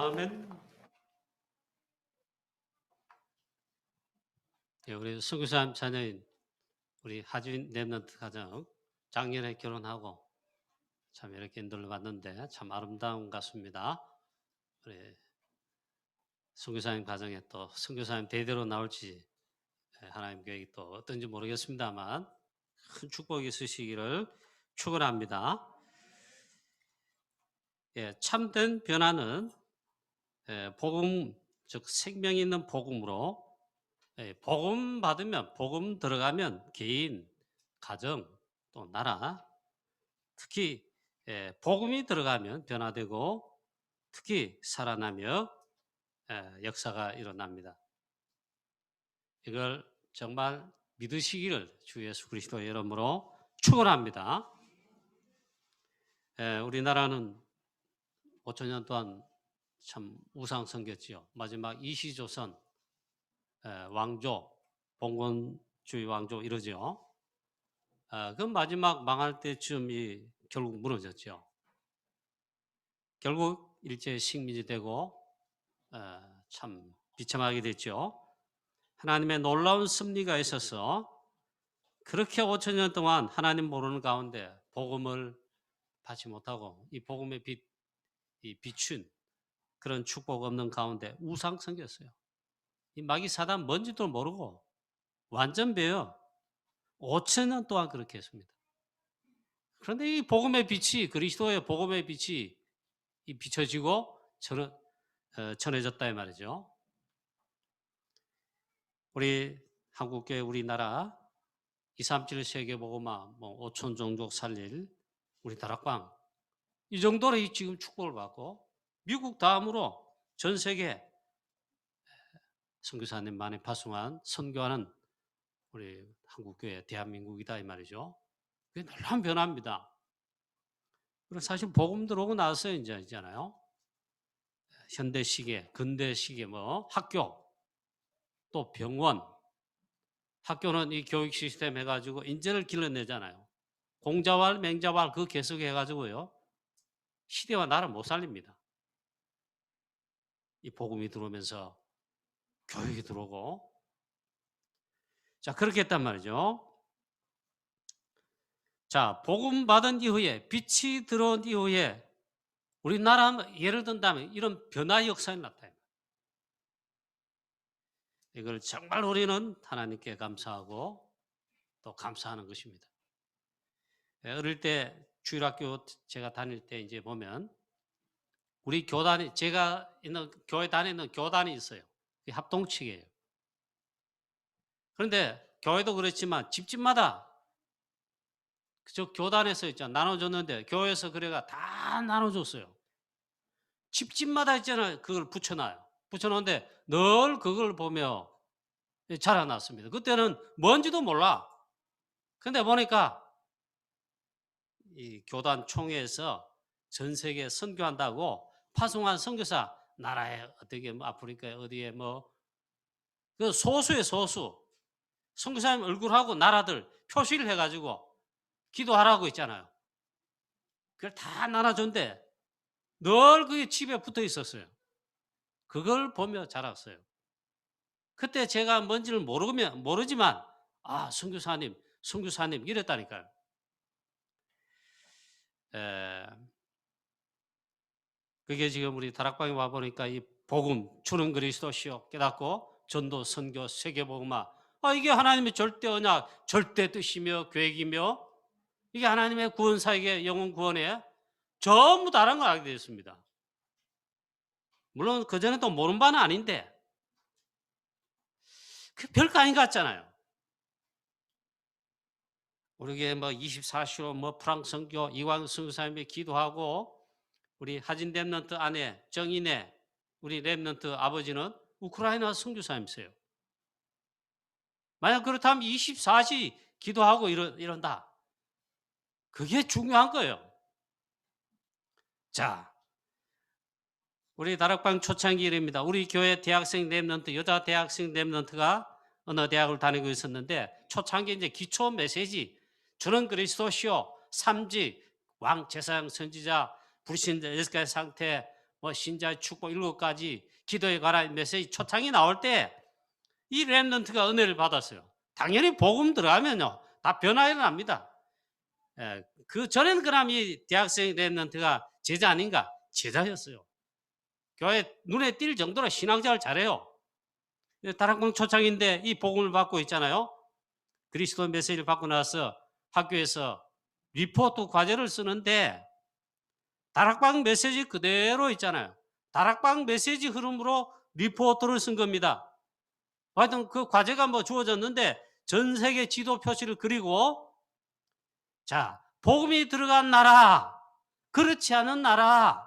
아멘. 예, 우리 선교사님 자녀인 우리 하진 랩런트 가정 작년에 결혼하고 참 이렇게 인도를 받는데 참 아름다운 것 같습니다. 우리 선교사님 가정에 또 선교사님 대대로 나올지 하나님 계획이 또 어떤지 모르겠습니다만 큰 축복이 있으시기를 축원합니다. 예, 참된 변화는 복음, 즉 생명 있는 복음으로 복음 받으면, 복음 들어가면 개인, 가정, 또 나라, 특히 복음이 들어가면 변화되고 특히 살아나며 역사가 일어납니다. 이걸 정말 믿으시기를 주 예수 그리스도의 이름으로 축원합니다. 우리나라는 5천년 동안 참 우상성겼지요. 마지막 이시조선 왕조, 봉건주의 왕조 이러죠. 그 마지막 망할 때쯤이 결국 무너졌죠. 결국 일제 식민지 되고 참 비참하게 됐죠. 하나님의 놀라운 섭리가 있어서 그렇게 5천년 동안 하나님 모르는 가운데 복음을 받지 못하고 이 복음의 비춘 그런 축복 없는 가운데 우상 섬겼어요. 이 마귀 사단 뭔지도 모르고 완전 배요. 5천년 동안 그렇게 했습니다. 그런데 이 복음의 빛이, 그리스도의 복음의 빛이 비춰지고 전해졌다 이 말이죠. 우리 한국교회 우리나라 237 세계복음화 5천 종족 살릴 우리 다락방 이 정도로 지금 축복을 받고 미국 다음으로 전 세계 선교사님 많이 파송한 선교하는 우리 한국교회 대한민국이다 이 말이죠. 그게 놀라운 변화입니다. 그리고 사실 복음 들어오고 나서 이제 있잖아요. 현대 시계, 근대 시계 학교 또 병원 학교는 이 교육 시스템 해가지고 인재를 길러내잖아요. 공자왈 맹자왈 그거 계속 해가지고요. 시대와 나라 못 살립니다. 이 복음이 들어오면서 교육이 들어오고 자 그렇게 했단 말이죠. 자 복음 받은 이후에 빛이 들어온 이후에 우리나라 예를 든다면 이런 변화의 역사가 나타납니다. 이걸 정말 우리는 하나님께 감사하고 또 감사하는 것입니다. 어릴 때 주일학교 제가 다닐 때 이제 보면 우리 교단이 제가 있는 교회 다니는 교단이 있어요. 합동측이에요. 그런데 교회도 그렇지만 집집마다 저 교단에서 있잖아 나눠줬는데 교회에서 그래가 다 나눠줬어요. 집집마다 있잖아요. 그걸 붙여놔요. 붙여놓는데 늘 그걸 보며 자라났습니다. 그때는 뭔지도 몰라. 근데 보니까 이 교단 총회에서 전 세계 선교한다고 파송한 선교사 나라에 어떻게 아프리카에 어디에 그 소수의 소수 선교사님 얼굴하고 나라들 표시를 해가지고 기도하라고 있잖아요. 그걸 다 나눠준대. 늘 그게 집에 붙어 있었어요. 그걸 보며 자랐어요. 그때 제가 뭔지를 모르지만 선교사님 이랬다니까요. 그게 지금 우리 다락방에 와 보니까 이 복음 주는 그리스도시요 깨닫고 전도 선교 세계복음화 이게 하나님의 절대 언약 절대 뜻이며 계획이며 이게 하나님의 구원사에게 영혼 구원에 전부 다른 걸 알게 되었습니다. 물론 그전에 또 모르는 바는 아닌데 그 별거 아닌 것 같잖아요. 우리에게 24시로 프랑스 선교 이광 선교사님이 기도하고 우리 하진 랩런트 아내 정인의 우리 랩런트 아버지는 우크라이나 선교사님이세요. 만약 그렇다면 24시 기도하고 이런다. 그게 중요한 거예요. 자, 우리 다락방 초창기 일입니다. 우리 교회 대학생 랩런트 여자 대학생 랩런트가 어느 대학을 다니고 있었는데 초창기 이제 기초 메시지 주는 그리스도시요 삼지 왕 제사장 선지자 불신자 예수의 상태 뭐 신자의 축복 7가지 기도에 관한 메시지 초창이 나올 때 이 렘넌트가 은혜를 받았어요. 당연히 복음 들어가면요 다 변화 일어납니다. 그 전에는 그럼 이 대학생 렘넌트가 제자 아닌가? 제자였어요. 교회 눈에 띌 정도로 신앙생활 잘해요. 다락방 초창인데 이 복음을 받고 있잖아요. 그리스도 메시지를 받고 나서 학교에서 리포트 과제를 쓰는데 다락방 메시지 그대로 있잖아요. 다락방 메시지 흐름으로 리포트를 쓴 겁니다. 하여튼 그 과제가 뭐 주어졌는데 전 세계 지도 표시를 그리고 자, 복음이 들어간 나라, 그렇지 않은 나라,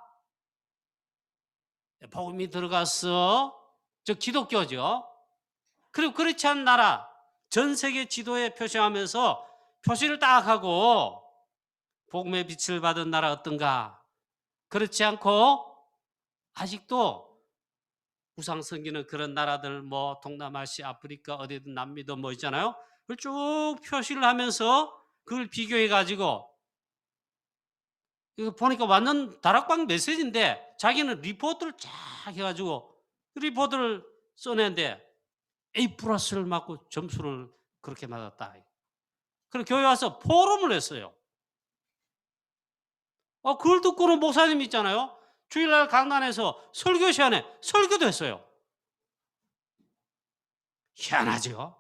복음이 들어갔어. 즉 기독교죠. 그리고 그렇지 않은 나라, 전 세계 지도에 표시하면서 표시를 딱 하고 복음의 빛을 받은 나라 어떤가? 그렇지 않고 아직도 우상 섬기는 그런 나라들 뭐 동남아시아, 아프리카 어디든 남미든 뭐 있잖아요. 그걸 쭉 표시를 하면서 그걸 비교해 가지고 이거 보니까 완전 다락방 메시지인데 자기는 리포트를 쫙 해가지고 리포트를 써낸데 A 플러스를 맞고 점수를 그렇게 맞았다. 그리고 교회 와서 포럼을 했어요. 그걸 듣고는 목사님 있잖아요. 주일날 강단에서 설교 시간에 설교도 했어요. 희한하죠.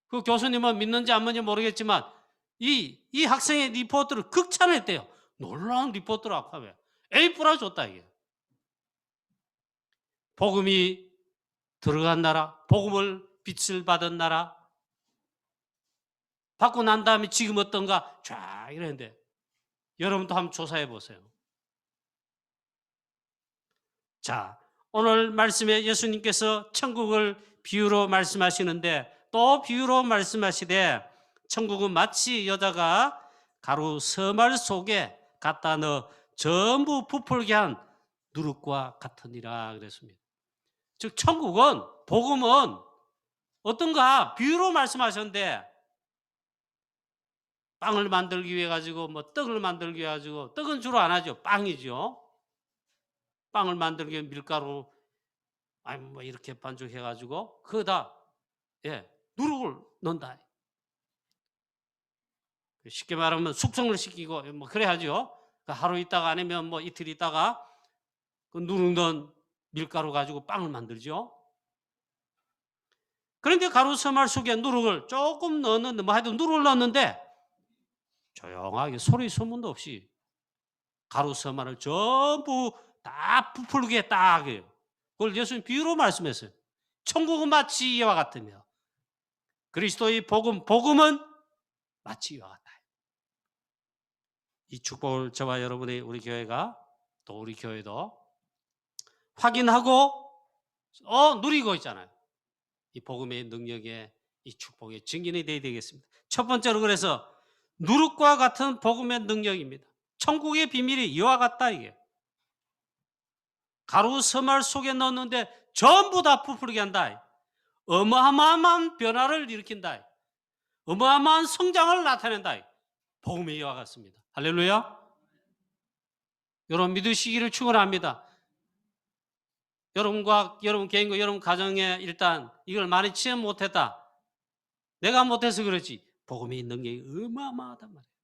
그 교수님은 믿는지 안 믿는지 모르겠지만 이 학생의 리포트를 극찬했대요. 놀라운 리포트라고 하면 A 플러스 줬다 이게. 복음이 들어간 나라, 복음을 빛을 받은 나라, 받고 난 다음에 지금 어떤가 쫙 이랬는데 여러분도 한번 조사해 보세요. 자, 오늘 말씀에 예수님께서 천국을 비유로 말씀하시는데 또 비유로 말씀하시되 천국은 마치 여자가 가루 서말 속에 갖다 넣어 전부 부풀게 한 누룩과 같으니라 그랬습니다. 즉 천국은 복음은 어떤가 비유로 말씀하셨는데 빵을 만들기 위해 가지고 뭐 떡을 만들기 위해 가지고 떡은 주로 안 하죠. 빵이죠. 빵을 만들기 위해 밀가루 아니 뭐 이렇게 반죽해 가지고 그다 누룩을 넣는다. 쉽게 말하면 숙성을 시키고 뭐 그래 하죠. 하루 있다가 아니면 뭐 이틀 있다가 그 누룩 넣은 밀가루 가지고 빵을 만들죠. 그런데 가루 서말 속에 누룩을 조금 넣었는데 뭐 하여튼 누룩을 넣었는데 조용하게 소리 소문도 없이 가루 서말을 전부 다 부풀게 딱 해요. 그걸 예수님 비유로 말씀했어요. 천국은 마치 이와 같으며 그리스도의 복음은 마치 이와 같다. 이 축복을 저와 여러분의 우리 교회가 또 우리 교회도 확인하고 누리고 있잖아요. 이 복음의 능력에 이 축복의 증인이 되어야 되겠습니다. 첫 번째로 그래서 누룩과 같은 복음의 능력입니다. 천국의 비밀이 이와 같다 이게. 가루 서말 속에 넣었는데 전부 다 부풀게 한다. 어마어마한 변화를 일으킨다. 어마어마한 성장을 나타낸다. 복음의 이와 같습니다. 할렐루야. 여러분 믿으시기를 축원합니다. 여러분과 여러분 개인과 여러분 가정에 일단 이걸 많이 체험 못했다. 내가 못해서 그렇지. 복음의 능력이 어마어마하단 말이에요.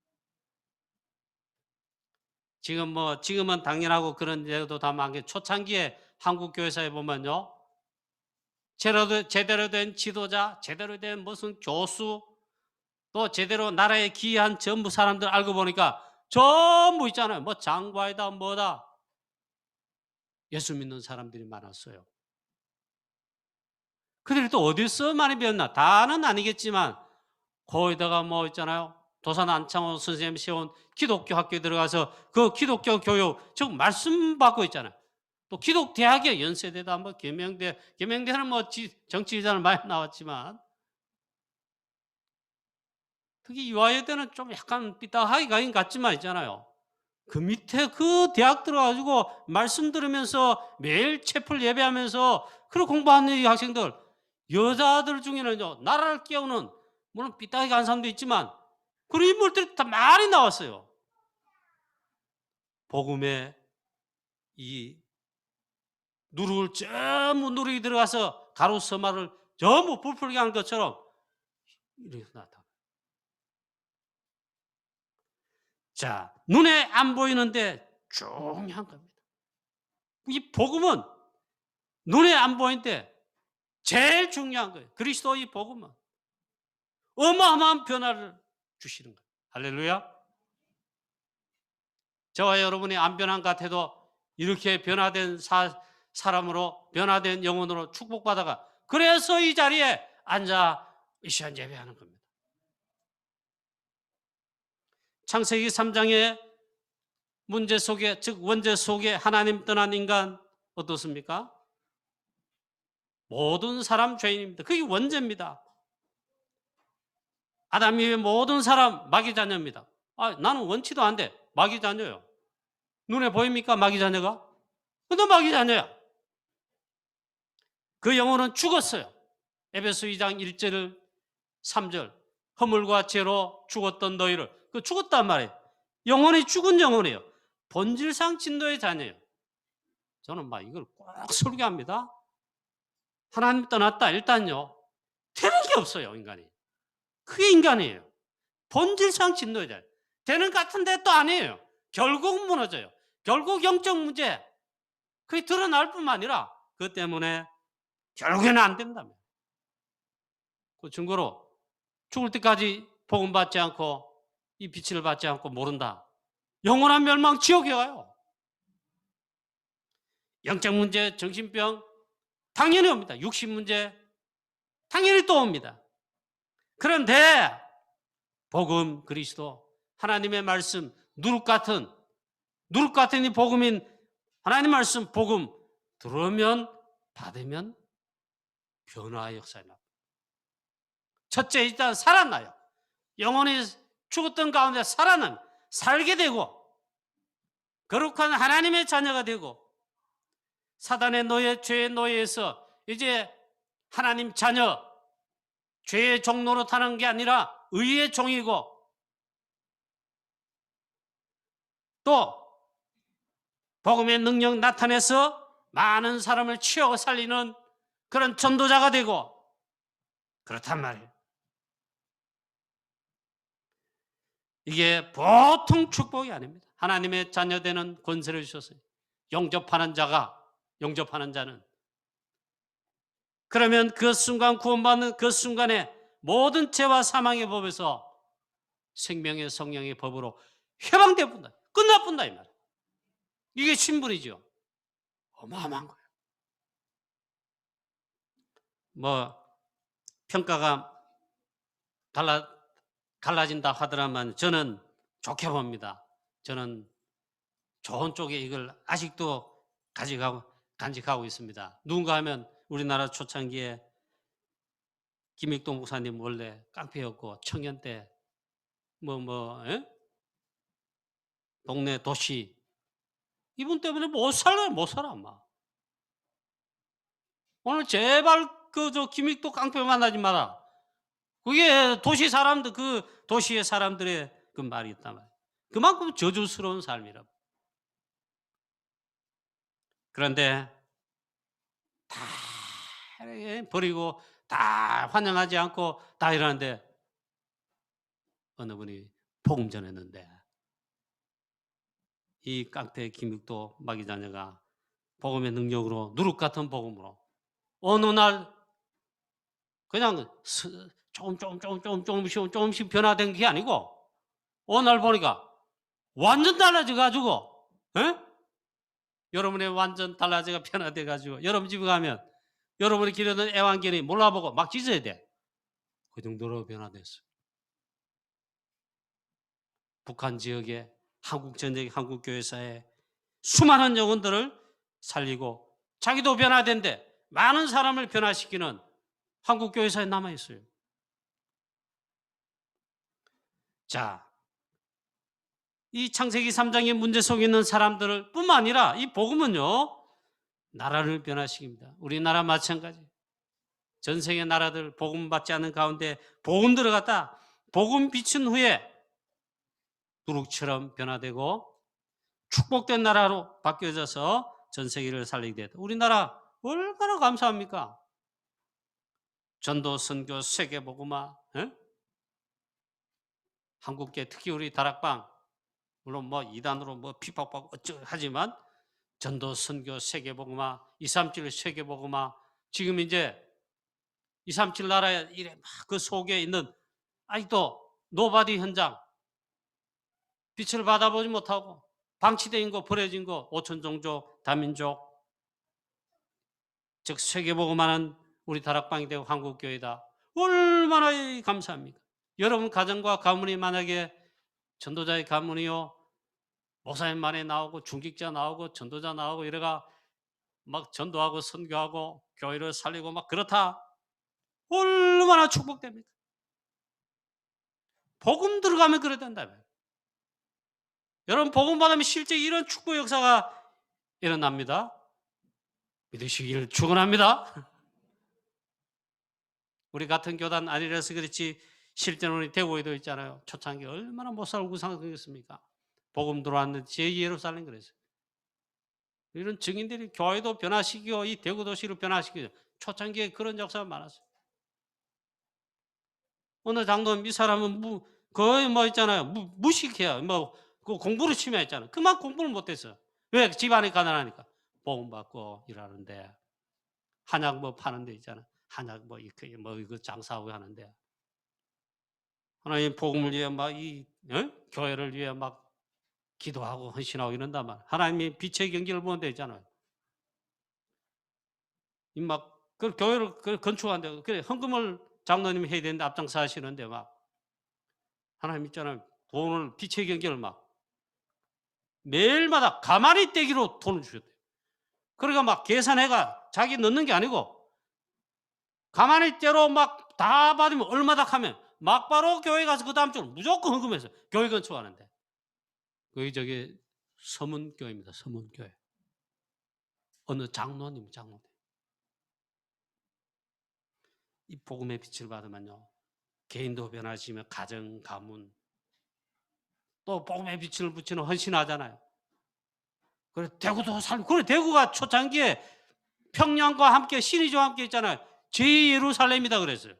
지금은 당연하고 그런 데도 다 많게 초창기에 한국 교회사에 보면요. 제대로 된 지도자, 제대로 된 무슨 교수, 또 제대로 나라에 기여한 전부 사람들 알고 보니까 전부 있잖아요. 뭐 장과이다 뭐다. 예수 믿는 사람들이 많았어요. 그들이 또 어디서 많이 배웠나? 다는 아니겠지만 거기다가 뭐 있잖아요. 도산 안창호 선생님 세운 기독교 학교에 들어가서 그 기독교 교육 지금 말씀 받고 있잖아요. 또 기독대학에 연세대다 뭐 계명대는 뭐 정치기자는 많이 나왔지만 특히 이화여대는 좀 약간 삐딱하게 가긴 같지만 있잖아요. 그 밑에 그 대학 들어가지고 말씀 들으면서 매일 채플 예배하면서 그런 공부하는 이 학생들 여자들 중에는요 나라를 깨우는 물론 삐딱하게 간 사람도 있지만 그런 인물들이 다 많이 나왔어요. 복음의 이 누룩을 전부 누룩이 들어가서 가루 서마를 전부 부풀게 한 것처럼 이렇게 나타나. 자, 눈에 안 보이는데 중요한 겁니다. 이 복음은 눈에 안 보이는데 제일 중요한 거예요. 그리스도의 복음은 어마어마한 변화를 주시는 거예요. 할렐루야. 저와 여러분이 안 변한 것 같아도 이렇게 변화된 사람으로, 변화된 영혼으로 축복받아가, 그래서 이 자리에 앉아 시간 예배하는 겁니다. 창세기 3장의 문제 속에, 즉 원죄 속에 하나님 떠난 인간 어떻습니까? 모든 사람 죄인입니다. 그게 원죄입니다. 아담 이외 모든 사람 마귀 자녀입니다. 나는 원치도 안 돼. 마귀 자녀요. 눈에 보입니까? 마귀 자녀가? 근데 마귀 자녀야. 그 영혼은 죽었어요. 에베소 2장 1절 3절 허물과 죄로 죽었던 너희를, 그 죽었단 말이에요. 영혼이 죽은 영혼이에요. 본질상 진노의 자녀예요. 저는 막 이걸 꼭 설교합니다. 하나님 떠났다. 일단요, 되는 게 없어요, 인간이. 그게 인간이에요. 본질상 진노의 자녀. 되는 것 같은데 또 아니에요. 결국 무너져요. 결국 영적 문제, 그게 드러날 뿐만 아니라 그것 때문에 결국에는 안 된다며. 그 증거로 죽을 때까지 복음 받지 않고 이 빛을 받지 않고 모른다. 영원한 멸망 지옥에 가요. 영적 문제, 정신병 당연히 옵니다. 육신 문제 당연히 또 옵니다. 그런데 복음, 그리스도, 하나님의 말씀, 누룩 같은 이 복음인 하나님 말씀, 복음 들으면, 받으면 변화의 역사에 납니다. 첫째, 일단 살아나요. 영혼이 죽었던 가운데 살게 되고, 거룩한 하나님의 자녀가 되고, 사단의 노예, 죄의 노예에서 이제 하나님 자녀, 죄의 종 노릇하는 게 아니라 의의 종이고, 또 복음의 능력 나타내서 많은 사람을 치워 살리는 그런 전도자가 되고, 그렇단 말이에요. 이게 보통 축복이 아닙니다. 하나님의 자녀되는 권세를 주셨어요. 영접하는 자는. 그러면 그 순간, 구원받는 그 순간에 모든 죄와 사망의 법에서 생명의 성령의 법으로 해방되어 본다. 끝나본다 이 말이에요. 이게 신분이죠. 어마어마한 거예요. 평가가 달라진다 하더라만 저는 좋게 봅니다. 저는 좋은 쪽에 이걸 아직도 간직하고 있습니다. 누군가 하면 우리나라 초창기에 김익동 목사님 원래 깡패였고 청년 때 동네 도시, 이분 때문에 못 살아 아마. 오늘 제발 김익동 깡패 만나지 마라. 그게 도시 사람들, 그 도시의 사람들의 그 말이 있단 말이에요. 그만큼 저주스러운 삶이라고. 그런데 다 버리고 다 환영하지 않고 다 이러는데 어느 분이 복음 전했는데 이 깡패 김익도 마귀 자녀가 복음의 능력으로, 누룩 같은 복음으로 어느 날 그냥 조금씩 변화된 게 아니고 어느 날 보니까 완전 달라져 가지고, 여러분의 완전 달라져가 변화돼 가지고 여러분 집에 가면 여러분이 기르는 애완견이 몰라보고 막 짖어야 돼. 그 정도로 변화됐어요. 북한 지역에 한국 전쟁, 한국 교회사에 수많은 영혼들을 살리고 자기도 변화된데 많은 사람을 변화시키는 한국 교회사에 남아 있어요. 자, 이 창세기 3장의 문제 속에 있는 사람들을 뿐만 아니라 이 복음은요, 나라를 변화시킵니다. 우리나라 마찬가지. 전 세계 나라들 복음 받지 않는 가운데 복음 들어갔다. 복음 비춘 후에 누룩처럼 변화되고 축복된 나라로 바뀌어져서 전 세계를 살리게 됐다. 우리나라 얼마나 감사합니까? 전도, 선교, 세계복음화, 한국계 특히 우리 다락방, 물론 뭐 이단으로 뭐 핍박받고 어쩌고 하지만 전도, 선교, 세계복음화, 237 세계복음화, 지금 이제 237 나라에 이래 막 그 속에 있는 아직도 노바디 현장, 빛을 받아보지 못하고 방치된 거, 버려진 거, 5천 종족, 다민족, 즉 세계복음화는 우리 다락방이 되고 한국교회다. 얼마나 감사합니까? 여러분 가정과 가문이 만약에 전도자의 가문이요, 목사님만에 나오고 중직자 나오고 전도자 나오고 이래가 막 전도하고 선교하고 교회를 살리고 막 그렇다. 얼마나 축복됩니까? 복음 들어가면 그래야 된다며. 여러분 복음 받으면 실제 이런 축복 역사가 일어납니다. 믿으시기를 축원합니다. 우리 같은 교단 아니라서 그렇지 실제로 우리 대구에도 있잖아요. 초창기 얼마나 못 살고 상승했습니까? 복음 들어왔는데 제2예루살렘 그랬어요. 이런 증인들이 교회도 변화시키고 이 대구 도시를 변화시키죠. 초창기에 그런 역사가 많았어요. 어느 장로님 이 사람은 거의 뭐 있잖아요. 무식해요. 뭐 그 공부를 치면 했잖아요. 그만 공부를 못했어요. 왜? 집안이 가난하니까. 복음 받고 일하는데 한약 뭐 파는 데 있잖아요. 한약 뭐 이거 장사하고 하는데 하나님 복음을 위해 막 교회를 위해 막 기도하고 헌신하고 이런단 말이에요. 하나님이 빛의 경기를 보는 데 있잖아요. 그 교회를 건축하는데 그래 헌금을 장로님이 해야 되는데 앞장서 하시는데 막 하나님 있잖아요. 돈을 빛의 경기를 막 매일마다 가만히 떼기로 돈을 주셨대요. 그러니까 막 계산해가 자기 넣는 게 아니고 가만히 떼로 막 다 받으면 얼마다 하면 막바로 교회 가서 그 다음 주는 무조건 헌금해서 교회 건축하는데 거기 저기 서문교회입니다. 서문교회. 어느 장로님. 이 복음의 빛을 받으면요. 개인도 변화시면 가정, 가문 또 복음의 빛을 붙이는 헌신하잖아요. 그래 대구도 살고 그래 대구가 초창기에 평양과 함께 신의주와 함께 있잖아요. 제2예루살렘이다 그랬어요.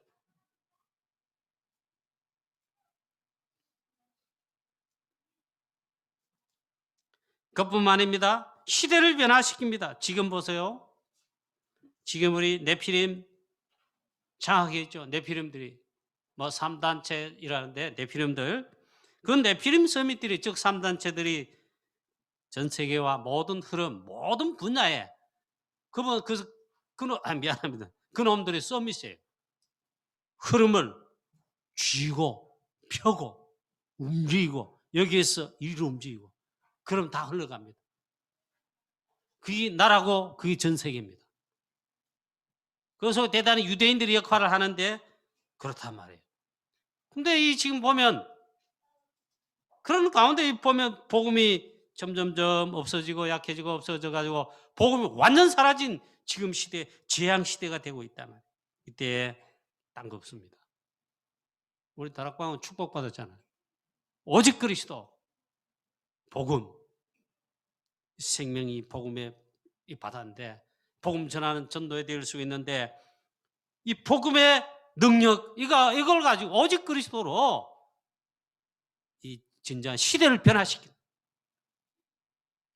그뿐만 아닙니다. 시대를 변화시킵니다. 지금 보세요. 지금 우리 네피림 장하게 있죠. 네피림들이 뭐 3단체이라는데 네피림들 그 네피림 서밋들이 즉 3단체들이 전 세계와 모든 흐름 모든 분야에 미안합니다. 그놈들이 서밋이에요. 흐름을 쥐고 펴고 움직이고 여기에서 이리로 움직이고 그럼 다 흘러갑니다. 그게 나라고 그게 전 세계입니다. 그래서 대단히 유대인들이 역할을 하는데 그렇단 말이에요. 근데 이 지금 보면 그런 가운데 보면 복음이 점점점 없어지고 약해지고 없어져 가지고 복음이 완전 사라진 지금 시대 재앙 시대가 되고 있단 말이에요. 이때 딴 거 없습니다. 우리 다락방은 축복받았잖아요. 오직 그리스도 복음 생명이 복음의 이 바다인데 복음 전하는 전도에 될 수 있는데 이 복음의 능력 이걸 가지고 오직 그리스도로 이 진정한 시대를 변화시키는.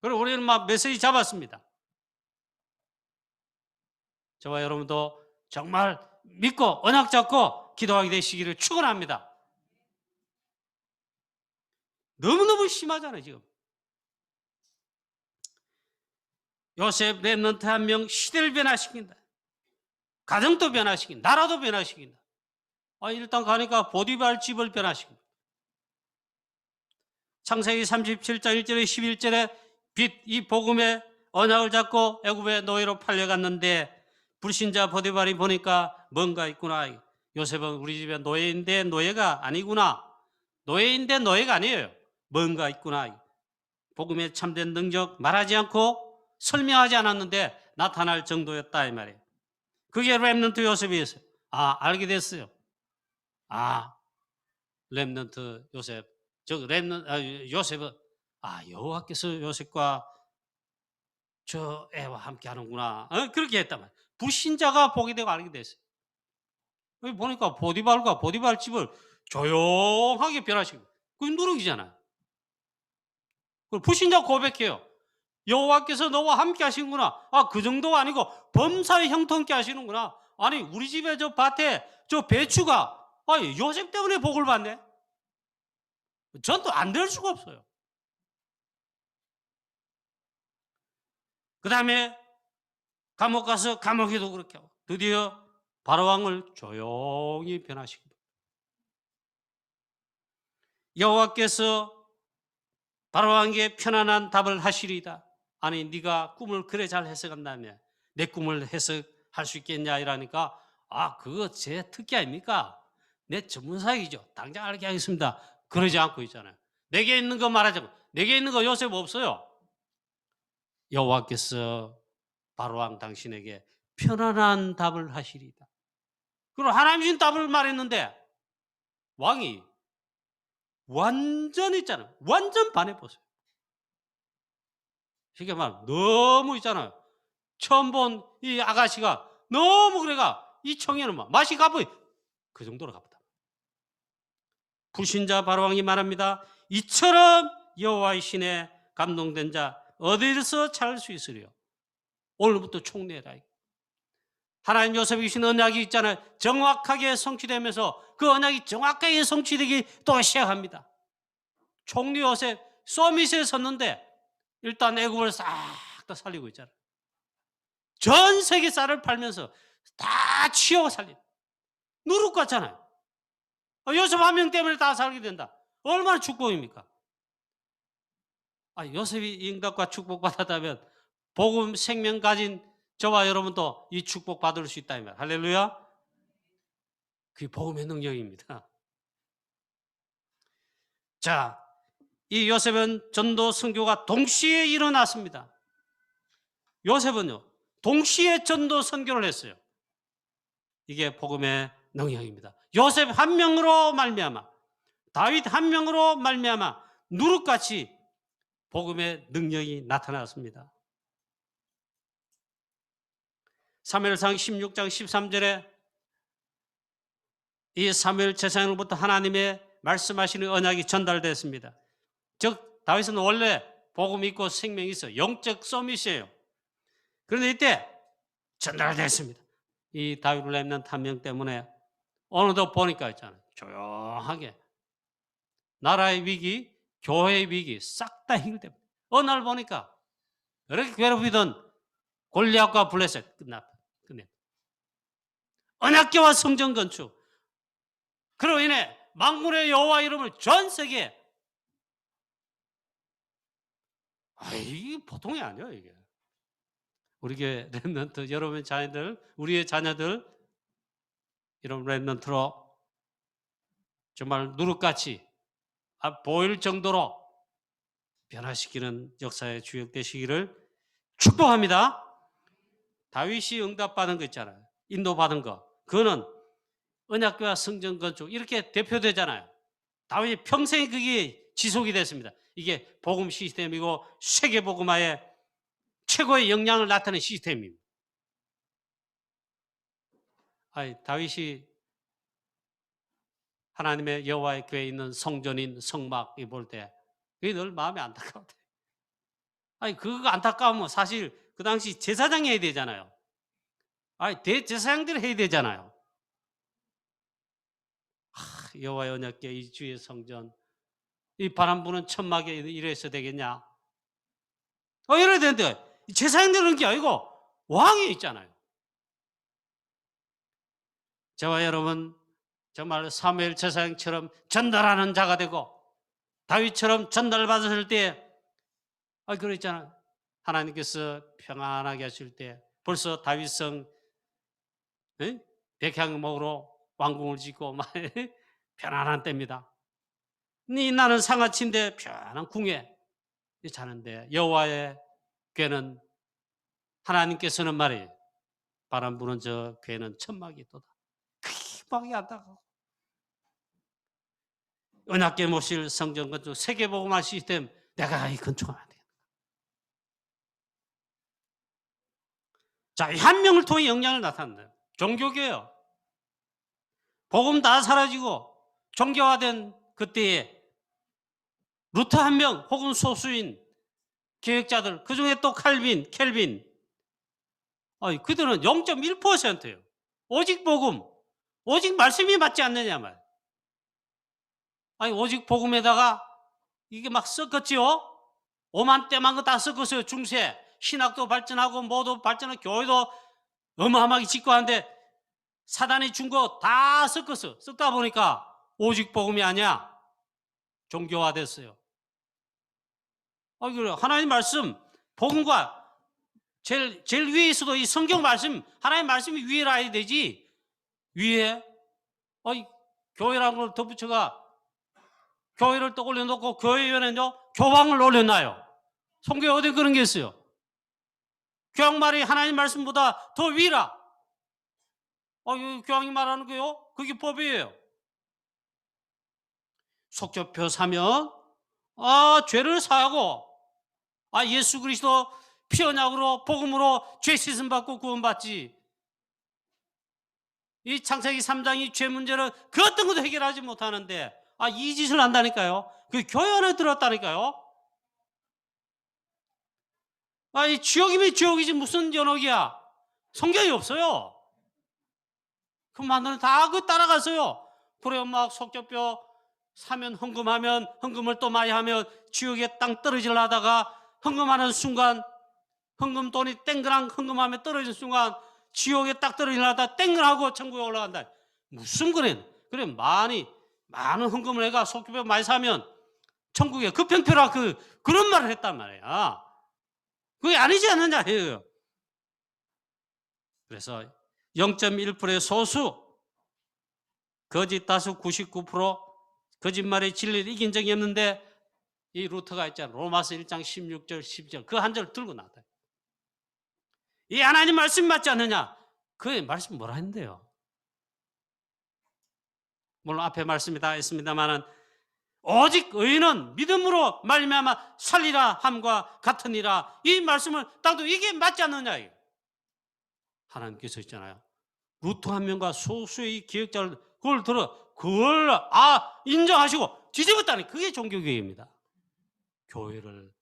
그리고 우리는 막 메시지 잡았습니다. 저와 여러분도 정말 믿고 언약 잡고 기도하게 되시기를 축원합니다. 너무너무 심하잖아요 지금. 요셉 렘넌트 한 명 시대를 변화시킨다. 가정도 변화시킨다. 나라도 변화시킨다. 일단 가니까 보디발 집을 변화시킨다. 창세기 37장 1절에 11절에 이 복음의 언약을 잡고 애굽의 노예로 팔려갔는데 불신자 보디발이 보니까 뭔가 있구나. 요셉은 우리 집에 노예인데 노예가 아니구나. 노예인데 노예가 아니에요. 뭔가 있구나. 복음의 참된 능력 말하지 않고 설명하지 않았는데 나타날 정도였다 이 말이에요. 그게 렘넌트 요셉이었어요. 알게 됐어요. 렘넌트 요셉. 즉 요셉은 여호와께서 요셉과 저 애와 함께 하는구나. 그렇게 했단 말이에요. 불신자가 보게 되고 알게 됐어요. 여기 보니까 보디발 집을 조용하게 변화시키고, 그게 누룩이잖아요. 그 불신자 고백해요. 여호와께서 너와 함께 하시는구나. 그 정도가 아니고 범사에 형통케 하시는구나. 아니 우리 집에 저 밭에 저 배추가 요셉 때문에 복을 받네. 전도 안 될 수가 없어요. 그 다음에 감옥 가서 감옥에도 그렇게 하고 드디어 바로왕을 조용히 변화시킵니다. 여호와께서 바로왕에게 편안한 답을 하시리이다. 아니 네가 꿈을 그래 잘 해석한다며 내 꿈을 해석할 수 있겠냐 이러니까 그거 제 특기 아닙니까? 내 전문사역이죠. 당장 알게 하겠습니다. 그러지 않고 있잖아요. 내게 있는 거 말하자면 내게 있는 거 요셉 없어요. 여호와께서 바로왕 당신에게 편안한 답을 하시리이다. 그리고 하나님 주신 답을 말했는데 왕이 완전 있잖아요. 완전 반해보세요. 쉽게 말하면 너무 있잖아요. 처음 본 이 아가씨가 너무 그래가 이 청년은 막 맛이 가보이 그 정도로 가보다. 불신자 바로왕이 말합니다. 이처럼 여호와의 신에 감동된 자 어디서 찾을 수 있으리요? 오늘부터 총리해라. 하나님 요셉이 주신 언약이 있잖아요. 정확하게 성취되면서 그 언약이 정확하게 성취되기 또 시작합니다. 총리 요셉 서밋에 섰는데 일단 애국을 싹 다 살리고 있잖아요. 전 세계 쌀을 팔면서 다 취하고 살린 누룩 같잖아요. 요셉 한 명 때문에 다 살게 된다. 얼마나 축복입니까? 요셉이 응답과 축복 받았다면 복음 생명 가진 저와 여러분도 이 축복 받을 수 있다 이 말. 할렐루야. 그게 복음의 능력입니다. 자, 이 요셉은 전도 선교가 동시에 일어났습니다. 요셉은요 동시에 전도 선교를 했어요. 이게 복음의 능력입니다. 요셉 한 명으로 말미암아 다윗 한 명으로 말미암아 누룩같이 복음의 능력이 나타났습니다. 사무엘상 16장 13절에 이 사무엘 제사장으로부터 하나님의 말씀하시는 언약이 전달됐습니다. 즉 다윗은 원래 복음이 있고 생명이 있어 영적 서밋이에요. 그런데 이때 전달됐습니다. 이 다윗을 렘넌트 한 명 때문에 어느덧 보니까 있잖아요. 조용하게 나라의 위기, 교회의 위기 싹 다 해결됩니다. 어느 날 보니까 그렇게 괴롭히던 골리앗과 블레셋 끝내. 언약궤와 성전 건축. 그로 인해 만군의 여호와 이름을 전 세계에 이게 보통이 아니에요. 이게 우리 교회 렘넌트 여러분의 자녀들 우리의 자녀들 이런 렘넌트로 정말 누룩같이 보일 정도로 변화시키는 역사에 주역되시기를 축복합니다. 다윗이 응답받은 거 있잖아요. 인도받은 거. 그거는 언약궤와 성전 건축 이렇게 대표되잖아요. 다윗이 평생 그게 지속이 됐습니다. 이게 복음 시스템이고 세계 복음화의 최고의 역량을 나타내는 시스템입니다. 다윗이 하나님의 여호와의 교회에 있는 성전인 성막이 볼 때 그게 늘 마음이 안타까워요. 그거 안타까우면 사실 그 당시 제사장이 해야 되잖아요. 대제사장들이 해야 되잖아요. 여호와의 언약궤 이 주의 성전 이 바람 부는 천막에 이래서 되겠냐? 이래야 되는데 제사장들은 게 아니고 왕이 있잖아요. 저와 여러분 정말 사무엘 제사장처럼 전달하는 자가 되고 다윗처럼 전달받았을 때 그랬잖아요. 하나님께서 평안하게 하실 때 벌써 다윗성 백향목으로 왕궁을 짓고 막 편안한 때입니다. 나는 상하침대 편안한 궁에 자는데 여호와의 궤는 하나님께서는 말이에요. 바람 부는 저 궤는 천막이 있도다. 그게 막이 안타까워. 언약궤 모실 성전 건축 세계복음화 시스템 내가 이 건축하면 안 돼. 자, 한 명을 통해 영향을 나타낸다. 종교개혁. 복음 다 사라지고 종교화된 그때에 루터 한 명 혹은 소수인 개혁자들, 그중에 또 켈빈, 그들은 0.1%예요. 오직 복음, 오직 말씀이 맞지 않느냐 말. 오직 복음에다가 이게 막 섞었지요. 오만때만 거 다 섞었어요. 중세 신학도 발전하고 뭐도 발전하고 교회도 어마어마하게 짓고 하는데 사단이 준 거 다 섞었어. 섞다 보니까 오직 복음이 아니야. 종교화됐어요. 그래. 하나님 말씀, 복음과 제일 위에 있어도 이 성경 말씀, 하나님 말씀이 위에라야 되지. 위에 교회라는 걸 덧붙여가 교회를 또 올려놓고 교회위원회는요 교황을 올려놔요. 성경에 어디 그런 게 있어요? 교황 말이 하나님 말씀보다 더 위라. 교황이 말하는 거요? 그게 법이에요. 속죄표 사면 죄를 사하고 예수 그리스도 피 언약으로 복음으로 죄 씻음 받고 구원받지. 이 창세기 3장이 죄 문제는 그 어떤 것도 해결하지 못하는데 이 짓을 한다니까요. 그 교회 안에 들었다니까요. 이 지옥이면 지옥이지 무슨 연옥이야. 성경이 없어요. 그 만들은 다 그 따라가서요. 그래요. 막 속죄표 사면 헌금하면 헌금을 또 많이 하면 지옥에 땅 떨어지려 하다가 헌금하는 순간 헌금 돈이 땡그랑 헌금하면 떨어지는 순간 지옥에 딱 떨어지려 하다 땡그하고 천국에 올라간다. 무슨 그래? 많은 헌금을 해가 속죄표 많이 사면 천국에 급행표라 그런 말을 했단 말이야. 그게 아니지 않느냐 해요. 그래서 0.1%의 소수, 거짓 다수 99%, 거짓말의 진리를 이긴 적이 없는데 이 루터가 있잖아. 로마서 1장 16절 12절 그 한 절 들고 나왔다. 이 하나님 말씀 맞지 않느냐? 그 말씀 뭐라 했는데요? 물론 앞에 말씀이 다 있습니다만은 오직 의인은 믿음으로 말미암아 살리라 함과 같으니라. 이 말씀을 딱도 이게 맞지 않느냐? 하나님께서 있잖아요. 루터 한 명과 소수의 기획자를 그걸 인정하시고 뒤집었다니 그게 종교개혁입니다. 교회를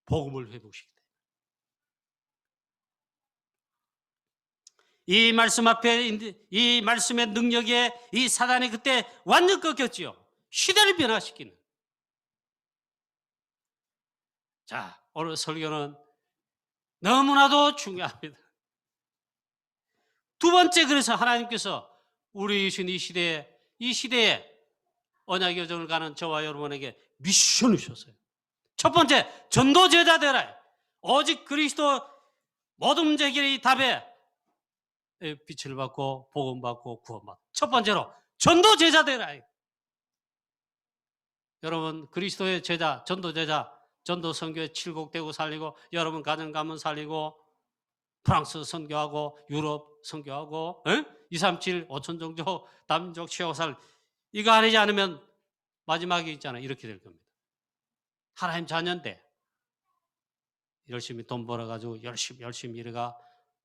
복음을 회복시키다. 이 말씀 앞에 이 말씀의 능력에 이 사단이 그때 완전 꺾였지요. 시대를 변화시키는. 자, 오늘 설교는 너무나도 중요합니다. 두 번째, 그래서 하나님께서 우리 주신 이 시대에 언약의 여정을 가는 저와 여러분에게 미션을 주셨어요. 첫 번째, 전도 제자 되라. 오직 그리스도 모든 문제 해결의 답에 빛을 받고 복음 받고 구원받고. 첫 번째로 전도 제자 되라. 여러분 그리스도의 제자, 전도 제자, 전도 선교에 칠곡되고 살리고 여러분 가정 가문 살리고 프랑스 선교하고 유럽 선교하고 237 5천 종족 남족 취하살 이거 아니지 않으면 마지막에 있잖아요. 이렇게 될 겁니다. 하나님 자녀인데 열심히 돈 벌어가지고 열심히 일해가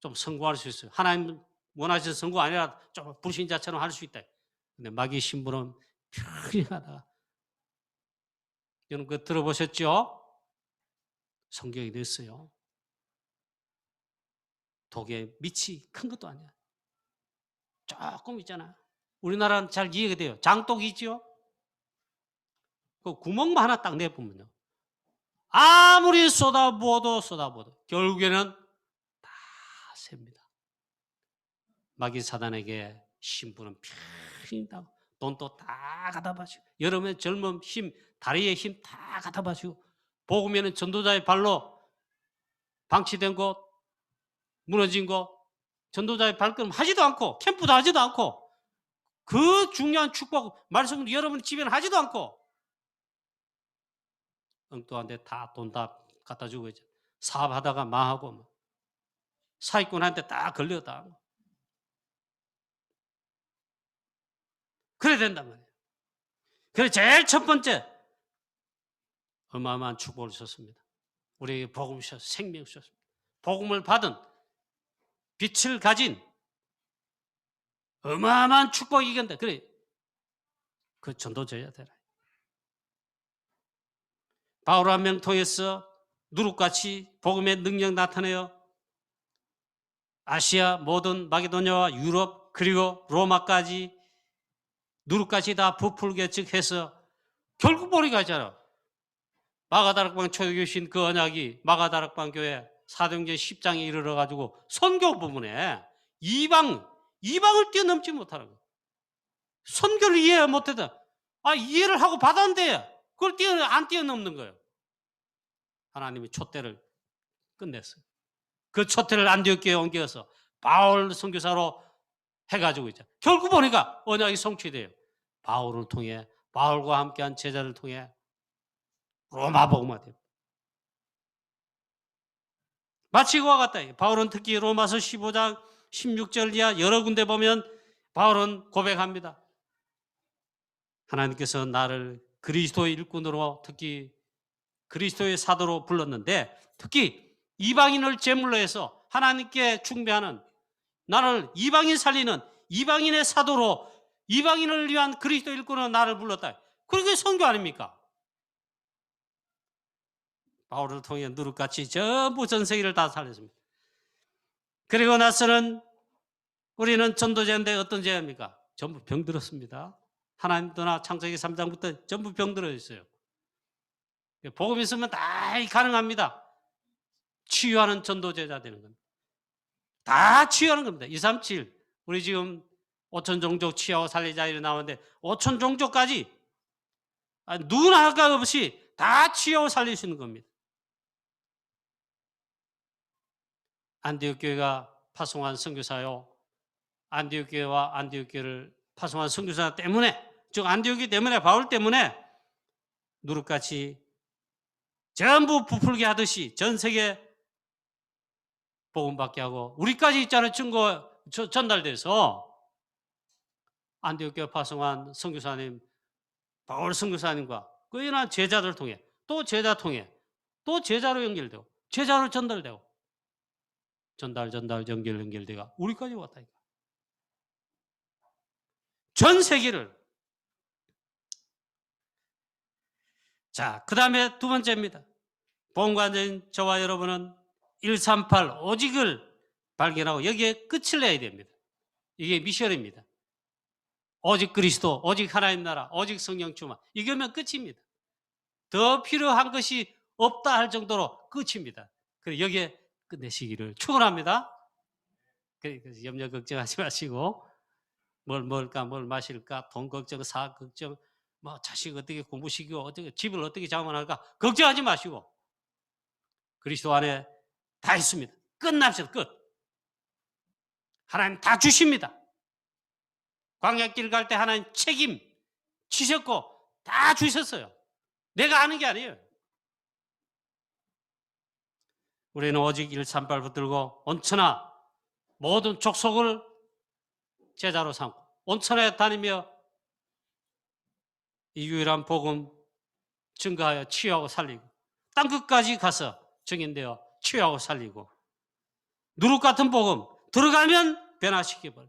좀 성공할 수 있어요. 하나님 원하시는 성공 아니라 좀 불신자처럼 할 수 있다. 근데 마귀 신부는 편리하다. 여러분 그거 들어보셨죠? 성경이 됐어요. 독의 밑이 큰 것도 아니야. 조금 있잖아. 우리나라는 잘 이해가 돼요. 장독이 있죠? 그 구멍만 하나 딱 내보면요. 아무리 쏟아부어도 결국에는 다 셉니다. 마귀 사단에게 신부는 편리하다고 돈도 다 갖다 바치고 여러분의 젊은 힘, 다리의 힘 다 갖다 바치고 복음에는 전도자의 발로 방치된 곳, 무너진 곳, 전도자의 발걸음 하지도 않고 캠프도 하지도 않고 그 중요한 축복 말씀을 여러분 집에는 하지도 않고 엉뚱한데 다 돈 다 갖다 주고 있죠. 사업하다가 망하고 사기꾼한테 딱 걸렸다. 그래야 된단 말이에요. 그래서 제일 첫 번째 어마어마한 축복을 주셨습니다. 우리에게 복음을 주셔서 생명을 주셨습니다. 복음을 받은 빛을 가진 어마어마한 축복이 이건데 그래 그 전도자야 되라. 바울 한 명 통해서 누룩같이 복음의 능력 나타내어 아시아 모든 마게도냐와 유럽 그리고 로마까지 누룩같이 다 부풀게 즉해서 결국 보니까 있잖아. 마가다락방 초대교신 그 언약이 마가다락방 교회 사도행전 10장에 이르러 가지고 선교 부분에 이방을 뛰어넘지 못하는 거예요. 선교를 이해 못하다. 이해를 하고 받았는데 그걸 안 뛰어넘는 거예요. 하나님이 촛대를 끝냈어요. 그 촛대를 안디옥교에 옮겨서 바울 선교사로 해가지고 있죠. 결국 보니까 언약이 성취돼요. 바울을 통해 바울과 함께한 제자를 통해 로마 복음화 돼요. 마치 그와 같다. 바울은 특히 로마서 15장 16절 이하 여러 군데 보면 바울은 고백합니다. 하나님께서 나를 그리스도의 일꾼으로 특히 그리스도의 사도로 불렀는데 특히 이방인을 제물로 해서 하나님께 숭배하는 나를 이방인 살리는 이방인의 사도로 이방인을 위한 그리스도 일꾼으로 나를 불렀다. 그게 선교 아닙니까? 바울을 통해 누룩같이 전부 전 세계를 다 살렸습니다. 그리고 나서는 우리는 전도자인데 어떤 죄입니까? 전부 병들었습니다. 하나님 떠나 창세기 3장부터 전부 병들어 있어요. 복음 있으면 다 가능합니다. 치유하는 전도제자 되는 겁니다. 다 치유하는 겁니다. 237 우리 지금 5천 종족 치유하고 살리자 이래 나오는데 5천 종족까지 누구나 할 것 없이 다 치유하고 살릴 수 있는 겁니다. 안디옥 교회가 파송한 선교사요. 안디옥 교회와 안디옥 교회를 파송한 선교사 때문에 즉 안디옥 교회 때문에 바울 때문에 누룩같이 전부 부풀게 하듯이 전 세계 복음받게 하고 우리까지 있잖아요. 증거 전달돼서 안디옥 교회 파송한 선교사님 바울 선교사님과 그이나 제자들 통해 또 제자 통해 또 제자로 연결되고 제자로 전달되고 전달 연결되가 우리까지 왔다니까. 전 세계를. 자, 그 다음에 두 번째입니다. 본관자인 저와 여러분은 138 오직을 발견하고 여기에 끝을 내야 됩니다. 이게 미션입니다. 오직 그리스도, 오직 하나님 나라, 오직 성령 충만. 이거면 끝입니다. 더 필요한 것이 없다 할 정도로 끝입니다. 그래서 여기에 끝내시기를 축원합니다. 그래서 염려 걱정하지 마시고 뭘 먹을까, 뭘 마실까, 돈 걱정, 사업 걱정, 뭐 자식 어떻게 공부시키고 어떻게 집을 어떻게 장만할까 걱정하지 마시고 그리스도 안에 다 있습니다. 끝납시다. 끝. 하나님 다 주십니다. 광야길 갈 때 하나님 책임 지셨고 다 주셨어요. 내가 하는 게 아니에요. 우리는 오직 138 붙들고 온천하 모든 족속을 제자로 삼고 온천에 다니며 이 유일한 복음 증거하여 치유하고 살리고 땅끝까지 가서 증인되어 치유하고 살리고 누룩 같은 복음 들어가면 변화시켜버려.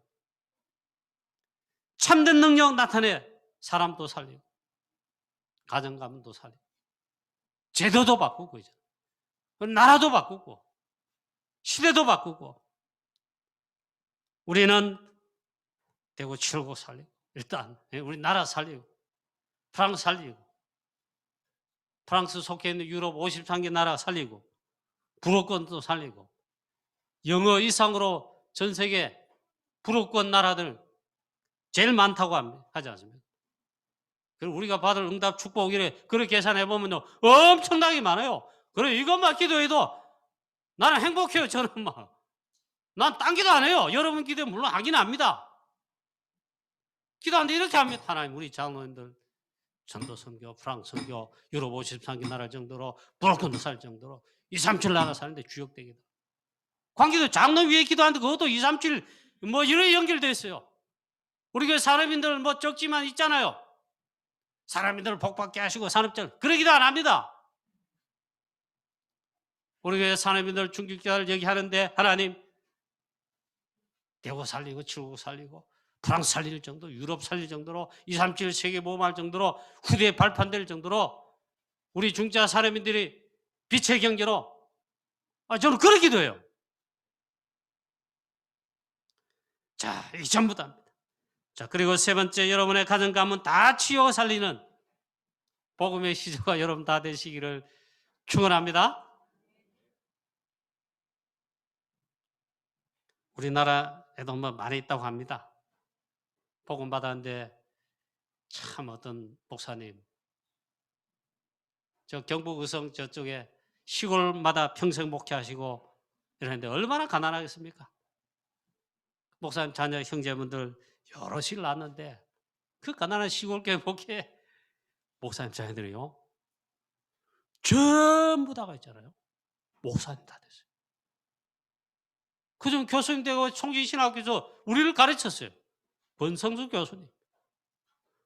참된 능력 나타내 사람도 살리고 가정감도 살리고 제도도 바꾸고 이제 나라도 바꾸고 시대도 바꾸고 우리는 대구 칠곡 살리고 일단 우리 나라 살리고 프랑스 살리고 프랑스 속해 있는 유럽 53개 나라 살리고 불어권도 살리고 영어 이상으로 전 세계 불어권 나라들 제일 많다고 하지 않습니까? 그리고 우리가 받을 응답 축복 이래 그렇게 계산해 보면요 엄청나게 많아요. 그래 이것만 기도해도 나는 행복해요. 저는 막 난 딴 기도 안 해요. 여러분 기도 물론 하긴 합니다. 기도하는데 이렇게 합니다. 하나님 우리 장로님들 전도 선교, 프랑스 선교, 유럽 53개 나라 정도로 불어권도 살 정도로 2, 3, 7 나라 사는데 주역되기도. 관계도 장로 위에 기도하는데 그것도 2, 3, 7 뭐 이런 연결돼 있어요. 우리 교회 사람인들 뭐 적지만 있잖아요. 사람인들 복 받게 하시고 산업절 그러기도 안 합니다. 우리 교회 산업인들 중직자를 얘기하는데 하나님 대구 살리고 중국 살리고 프랑스 살릴 정도, 유럽 살릴 정도로 237 세계 모험할 정도로 후대에 발판될 정도로 우리 중직자 산업인들이 빛의 경제로 저는 그렇게 기도해요. 자, 이 전부 다입니다. 자, 그리고 세 번째, 여러분의 가정 가문 다 치워 살리는 복음의 시조가 여러분 다 되시기를 축원합니다. 우리나라에도 뭐 많이 있다고 합니다. 복음 받았는데 참 어떤 목사님 저 경북 의성 저쪽에 시골마다 평생 목회하시고 이러는데 얼마나 가난하겠습니까? 목사님 자녀 형제분들 여럿을 낳았는데 그 가난한 시골교회 목회 목사님 자녀들이요 전부 다가 있잖아요. 목사님 다 됐어요. 그중 교수님 되고 총진신학교에서 우리를 가르쳤어요. 권성수 교수님.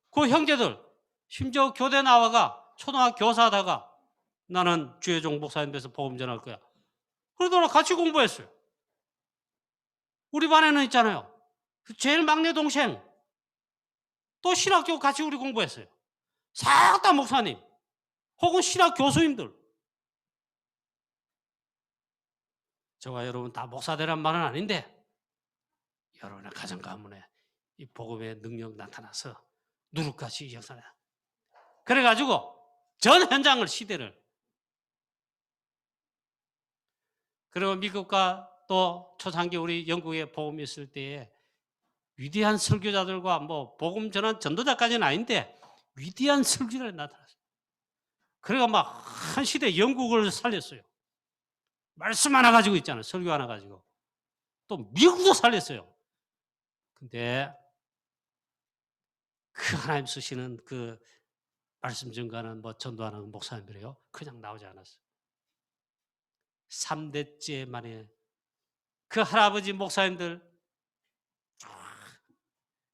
그 형제들 심지어 교대 나와가 초등학교 교사하다가 나는 주혜종 목사님 돼서 복음 전할 거야. 그러더라 같이 공부했어요. 우리 반에는 있잖아요. 제일 막내 동생 또 신학교 같이 우리 공부했어요. 싹 다 목사님 혹은 신학 교수님들. 저와 여러분 다 목사 되란 말은 아닌데 여러분의 가정 가문에 이 복음의 능력 나타나서 누룩같이 역사나. 그래가지고 전 현장을 시대를 그리고 미국과 또 초창기 우리 영국에 복음이 있을 때에 위대한 설교자들과 뭐 복음 전한 전도자까지는 아닌데 위대한 설교자들이 나타났어요. 그래가 막 한 시대 영국을 살렸어요. 말씀 하나 가지고 있잖아요. 설교 하나 가지고. 또 미국도 살렸어요. 근데 그 하나님 쓰시는 그 말씀 전가는 뭐 전도하는 목사님들이요. 그냥 나오지 않았어요. 3대째 만에 그 할아버지 목사님들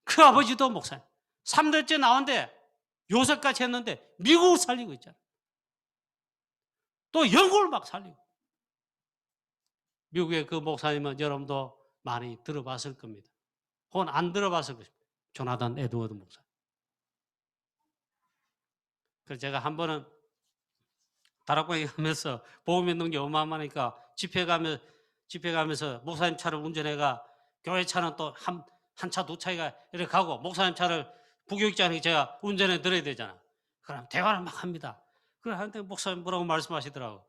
그 아버지도 목사님 3대째 나왔는데 요새까지 했는데 미국을 살리고 있잖아요. 또 영국을 막 살리고. 미국의 그 목사님은 여러분도 많이 들어봤을 겁니다. 혹은 안 들어봤을 것입니다. 조나단 에드워드 목사. 그래서 제가 한 번은 다락방에 가면서 복음 있는 게 어마어마하니까 집회 가면서 목사님 차를 운전해가 교회 차는 또 한 차 두 차가 이렇게 가고 목사님 차를 부교육장에 제가 운전해 드려야 되잖아. 그럼 대화를 막 합니다. 그래 하는데 목사님 뭐라고 말씀하시더라고.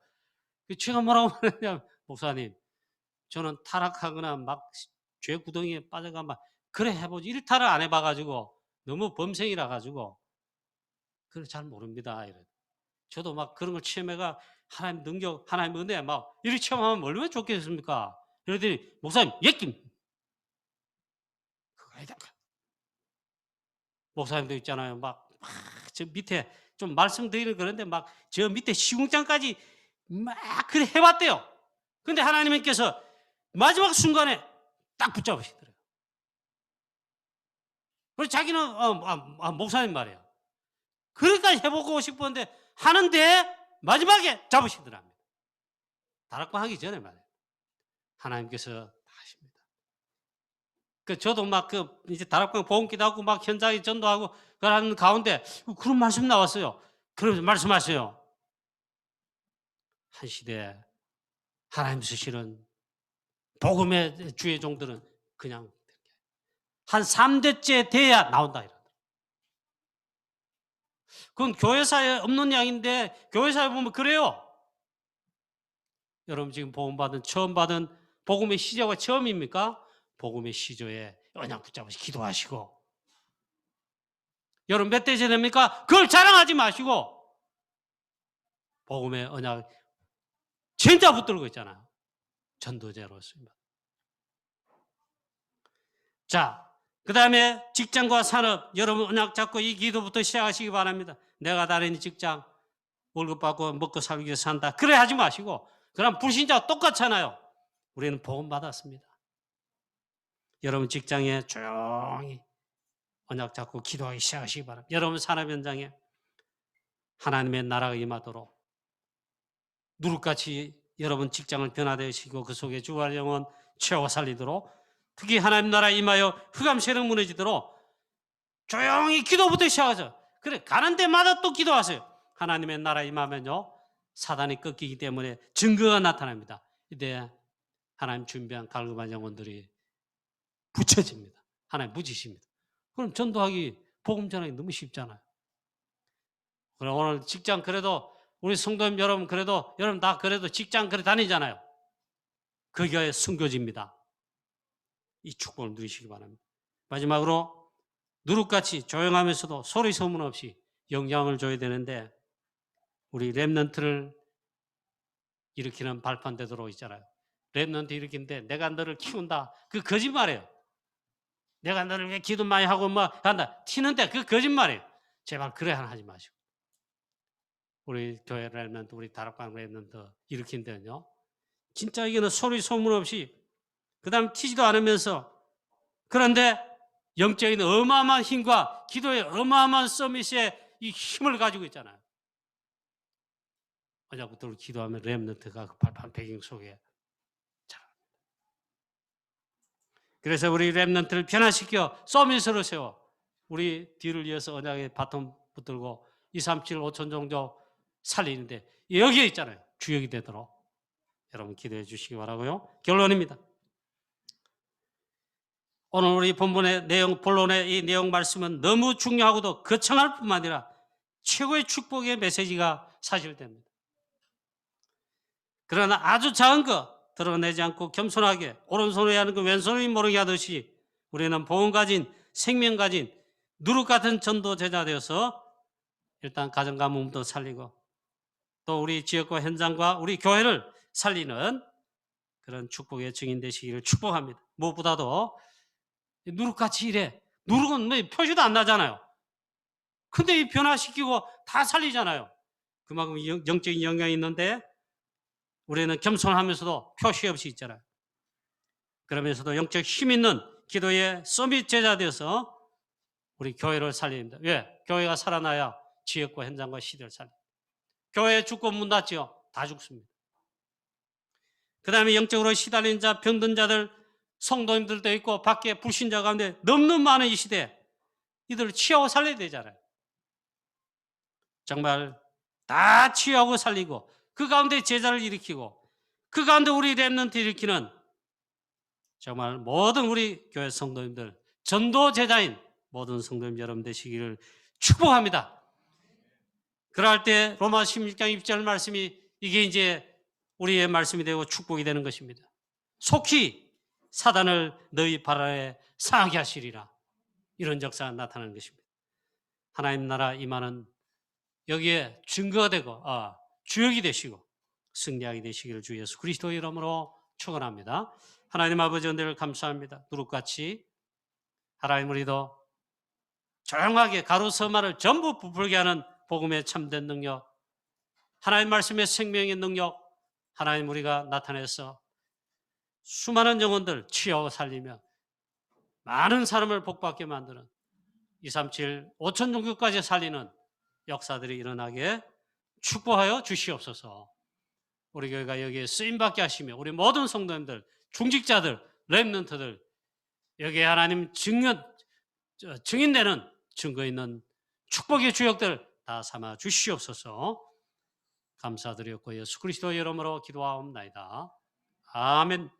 제가 뭐라고 말했냐면 목사님 저는 타락하거나 막 죄 구덩이에 빠져가 막 그래 해보지 일타를 안 해봐가지고 너무 범생이라 가지고 그래 잘 모릅니다. 이래. 저도 막 그런 걸 체험해가 하나님 능력, 하나님 은혜 막 이렇게 체험하면 얼마나 좋겠습니까? 이러더니 목사님 예낌 그거 아니다. 목사님도 있잖아요. 막 저 밑에 좀 말씀드리는 그런데 막 저 밑에 시궁장까지 막 그래 해봤대요. 근데 하나님께서 마지막 순간에 딱 붙잡으시더래요. 그래서 자기는 목사님 말이에요. 그러니까 해보고 싶었는데 하는데 마지막에 잡으시더랍니다. 다락방 하기 전에 말이에요. 하나님께서 하십니다. 저도 막 이제 다락방 보험기도 하고 막 현장에 전도하고 그러는 가운데 그런 말씀 나왔어요. 그러면서 말씀하세요. 한 시대 하나님 쓰시는 복음의 주의 종들은 그냥 한 3대째 돼야 나온다 이러더라고요. 그건 교회사에 없는 양인데 교회사에 보면 그래요. 여러분 지금 처음 받은 복음의 시조가 처음입니까? 복음의 시조에 언약 붙잡으시 기도하시고 여러분 몇 대째 됩니까? 그걸 자랑하지 마시고 복음의 언약 진짜 붙들고 있잖아요. 전도자로서입니다. 자, 그 다음에 직장과 산업 여러분 언약 잡고 이 기도부터 시작하시기 바랍니다. 내가 다니는 직장 월급 받고 먹고 살기 위해서 산다. 그래 하지 마시고 그럼 불신자와 똑같잖아요. 우리는 복음 받았습니다. 여러분 직장에 조용히 언약 잡고 기도하기 시작하시기 바랍니다. 여러분 산업 현장에 하나님의 나라가 임하도록 누룩같이 여러분 직장을 변화되시고 그 속에 주할 영혼 채워 살리도록, 특히 하나님 나라 임하여 흑암 세력 무너지도록 조용히 기도부터 시작하죠. 그래, 가는 데마다 또 기도하세요. 하나님의 나라 임하면요, 사단이 꺾이기 때문에 증거가 나타납니다. 이때 하나님 준비한 갈급한 영혼들이 붙여집니다. 하나님 부지십니다. 그럼 전도하기, 복음 전하기 너무 쉽잖아요. 그럼 오늘 직장, 그래도 우리 성도님 여러분, 그래도 여러분 다 그래도 직장 그래 다니잖아요. 그 교회 순교지입니다. 이 축복을 누리시기 바랍니다. 마지막으로 누룩같이 조용하면서도 소리 소문 없이 영향을 줘야 되는데, 우리 렘넌트를 일으키는 발판되도록 있잖아요. 렘넌트 일으키는데 내가 너를 키운다, 그 거짓말이에요. 내가 너를 왜 기도 많이 하고 뭐 한다 튀는데 그 거짓말이에요. 제발 그래 하지 마시고, 우리 교회 렘넌트, 우리 다락방 렘넌트 일으킨 데는요, 진짜 이거는 소리 소문 없이, 그 다음 튀지도 않으면서, 그런데 영적인 어마어마한 힘과 기도의 어마어마한 서밋의 이 힘을 가지고 있잖아요. 어제부터 기도하면 렘넌트가 그 발판 배경 속에 자랍니다. 그래서 우리 렘넌트를 변화시켜 서밋으로 세워 우리 뒤를 이어서 언약의 바톤 붙들고 2, 3, 7, 5천 정도 살리는데 여기에 있잖아요. 주역이 되도록 여러분 기도해 주시기 바라고요. 결론입니다. 오늘 우리 본문의 내용, 본론의 이 내용 말씀은 너무 중요하고도 거창할 뿐만 아니라 최고의 축복의 메시지가 사실됩니다. 그러나 아주 작은 것 드러내지 않고 겸손하게 오른손에 하는 그 왼손이 모르게 하듯이 우리는 복음 가진, 생명 가진 누룩 같은 전도 제자 되어서 일단 가정과 몸도 살리고 또 우리 지역과 현장과 우리 교회를 살리는 그런 축복의 증인 되시기를 축복합니다. 무엇보다도 누룩같이 일해. 누룩은 뭐 표시도 안 나잖아요. 근데 이 변화시키고 다 살리잖아요. 그만큼 영적인 영향이 있는데 우리는 겸손하면서도 표시 없이 있잖아요. 그러면서도 영적 힘 있는 기도의 서밋 제자 되어서 우리 교회를 살립니다. 왜? 교회가 살아나야 지역과 현장과 시대를 살립니다. 교회 죽고 문 닫지요? 다 죽습니다. 그 다음에 영적으로 시달린 자, 병든 자들, 성도님들도 있고 밖에 불신자 가운데 너무너무 많은 이 시대, 이들을 치유하고 살려야 되잖아요. 정말 다 치유하고 살리고 그 가운데 제자를 일으키고 그 가운데 우리 렘넌트 일으키는 정말 모든 우리 교회 성도님들, 전도 제자인 모든 성도님 여러분 되시기를 축복합니다. 그럴 때 로마 16장 1절 말씀이 이게 이제 우리의 말씀이 되고 축복이 되는 것입니다. 속히 사단을 너희 발 아래 상하게 하시리라. 이런 역사가 나타나는 것입니다. 하나님 나라 임하는 여기에 증거가 되고 주역이 되시고 승리하게 되시기를 주 예수 그리스도의 이름으로 축원합니다. 하나님 아버지 은혜를 감사합니다. 누룩같이 하나님 우리도 조용하게 가루서마를 전부 부풀게 하는 복음의 참된 능력, 하나님 말씀의 생명의 능력, 하나님 우리가 나타내서 수많은 영혼들 치유하고 살리며 많은 사람을 복받게 만드는 2, 3, 7, 5천 종교까지 살리는 역사들이 일어나게 축복하여 주시옵소서. 우리 교회가 여기에 쓰임받게 하시며 우리 모든 성도님들, 중직자들, 렘넌트들 여기에 하나님 증인되는 증거 있는 축복의 주역들 다 삼아 주시옵소서. 감사드렸고 예수 그리스도의 이름으로 기도하옵나이다. 아멘.